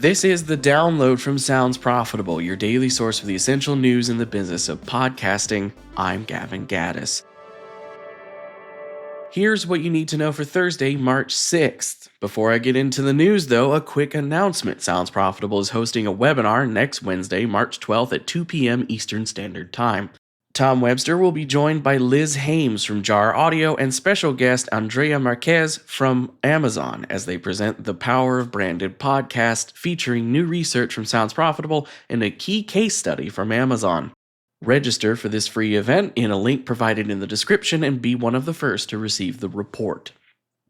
This is the download from Sounds Profitable, your daily source for the essential news in the business of podcasting. I'm Gavin Gaddis. Here's what you need to know for Thursday, March 6th. Before I get into the news, though, a quick announcement. Sounds Profitable is hosting a webinar next Wednesday, March 12th at 2 p.m. Eastern Standard Time. Tom Webster will be joined by Liz Hames from Jar Audio and special guest Andrea Marquez from Amazon as they present The Power of Branded Podcast, featuring new research from Sounds Profitable and a key case study from Amazon. Register for this free event in a link provided in the description and be one of the first to receive the report.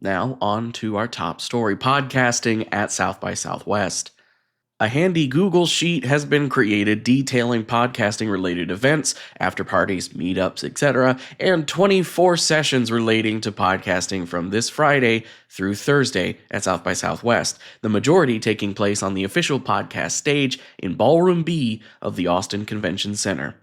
Now, on to our top story, podcasting at South by Southwest. A handy Google Sheet has been created detailing podcasting-related events, after-parties, meetups, etc., and 24 sessions relating to podcasting from this Friday through Thursday at South by Southwest, the majority taking place on the official podcast stage in Ballroom B of the Austin Convention Center.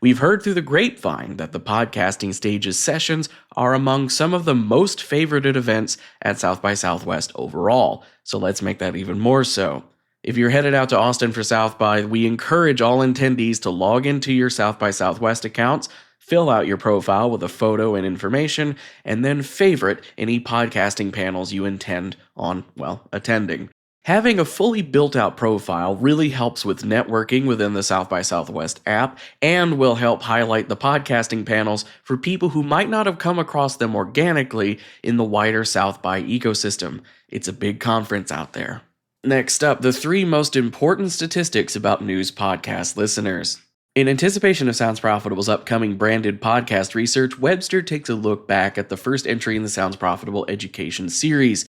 We've heard through the grapevine that the podcasting stage's sessions are among some of the most favorited events at South by Southwest overall, so let's make that even more so. If you're headed out to Austin for South by, we encourage all attendees to log into your South by Southwest accounts, fill out your profile with a photo and information, and then favorite any podcasting panels you intend on, attending. Having a fully built-out profile really helps with networking within the South by Southwest app and will help highlight the podcasting panels for people who might not have come across them organically in the wider South by ecosystem. It's a big conference out there. Next up, the 3 most important statistics about news podcast listeners. In anticipation of Sounds Profitable's upcoming branded podcast research, Webster takes a look back at the first entry in the Sounds Profitable education series.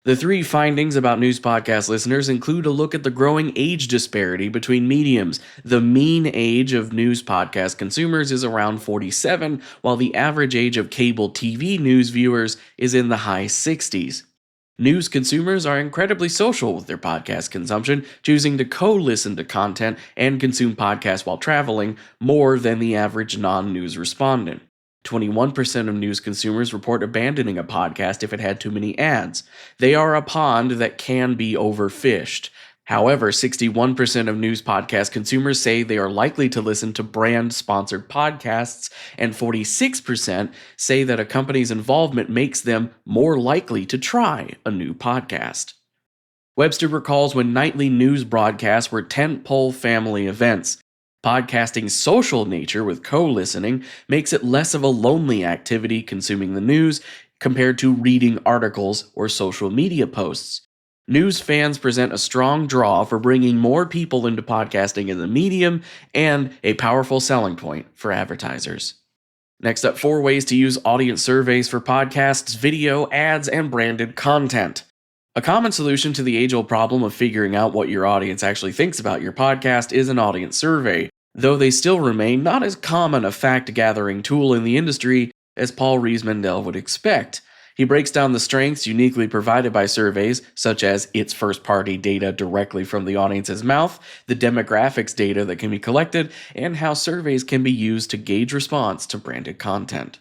The 3 findings about news podcast listeners include a look at the growing age disparity between mediums. The mean age of news podcast consumers is around 47, while the average age of cable TV news viewers is in the high 60s. News consumers are incredibly social with their podcast consumption, choosing to co-listen to content and consume podcasts while traveling more than the average non-news respondent. 21% of news consumers report abandoning a podcast if it had too many ads. They are a pond that can be overfished. However, 61% of news podcast consumers say they are likely to listen to brand-sponsored podcasts, and 46% say that a company's involvement makes them more likely to try a new podcast. Webster recalls when nightly news broadcasts were tentpole family events. Podcasting's social nature with co-listening makes it less of a lonely activity consuming the news compared to reading articles or social media posts. News fans present a strong draw for bringing more people into podcasting as a medium and a powerful selling point for advertisers. Next up, 4 ways to use audience surveys for podcasts, video, ads, and branded content. A common solution to the age-old problem of figuring out what your audience actually thinks about your podcast is an audience survey, though they still remain not as common a fact-gathering tool in the industry as Paul Rees-Mandel would expect. He breaks down the strengths uniquely provided by surveys, such as its first-party data directly from the audience's mouth, the demographics data that can be collected, and how surveys can be used to gauge response to branded content.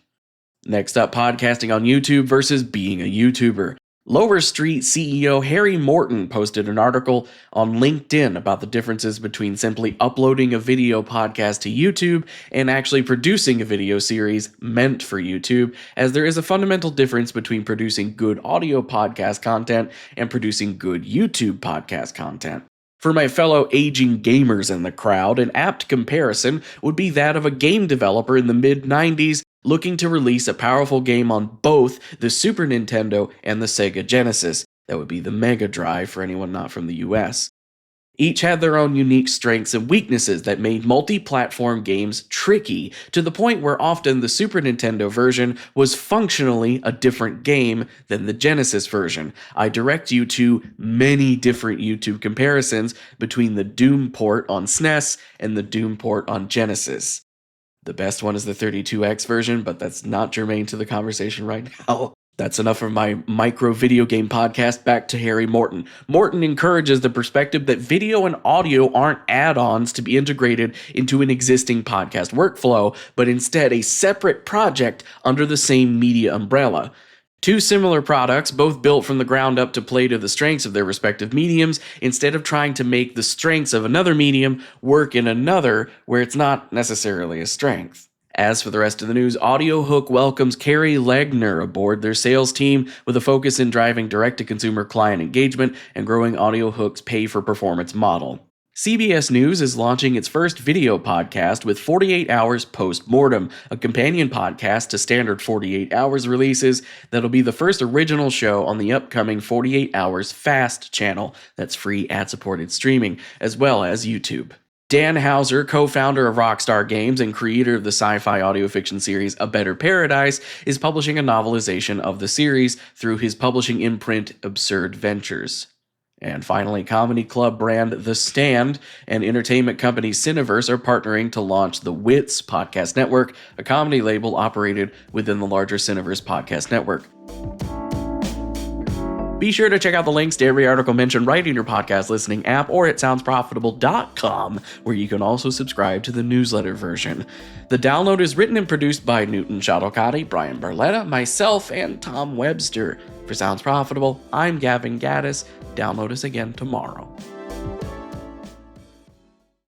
Next up, podcasting on YouTube versus being a YouTuber. Lower Street CEO Harry Morton posted an article on LinkedIn about the differences between simply uploading a video podcast to YouTube and actually producing a video series meant for YouTube, as there is a fundamental difference between producing good audio podcast content and producing good YouTube podcast content. For my fellow aging gamers in the crowd, an apt comparison would be that of a game developer in the mid-90s looking to release a powerful game on both the Super Nintendo and the Sega Genesis. That would be the Mega Drive for anyone not from the US. Each had their own unique strengths and weaknesses that made multi-platform games tricky, to the point where often the Super Nintendo version was functionally a different game than the Genesis version. I direct you to many different YouTube comparisons between the Doom port on SNES and the Doom port on Genesis. The best one is the 32X version, but that's not germane to the conversation right now. That's enough of my micro video game podcast. Back to Harry Morton. Morton encourages the perspective that video and audio aren't add-ons to be integrated into an existing podcast workflow, but instead a separate project under the same media umbrella. Two similar products, both built from the ground up to play to the strengths of their respective mediums, instead of trying to make the strengths of another medium work in another where it's not necessarily a strength. As for the rest of the news, AudioHook welcomes Carrie Legner aboard their sales team with a focus in driving direct-to-consumer client engagement and growing AudioHook's pay-for-performance model. CBS News is launching its first video podcast with 48 Hours Post-Mortem, a companion podcast to standard 48 Hours releases that'll be the first original show on the upcoming 48 Hours Fast channel that's free ad-supported streaming, as well as YouTube. Dan Houser, co-founder of Rockstar Games and creator of the sci-fi audio fiction series A Better Paradise, is publishing a novelization of the series through his publishing imprint Absurd Ventures. And finally, comedy club brand The Stand and entertainment company Cineverse are partnering to launch the Wits Podcast Network, a comedy label operated within the larger Cineverse Podcast Network. Be sure to check out the links to every article mentioned right in your podcast listening app or at soundsprofitable.com, where you can also subscribe to the newsletter version. The download is written and produced by Newton Shadokati, Brian Barletta, myself, and Tom Webster. For Sounds Profitable, I'm Gavin Gaddis. Download us again tomorrow.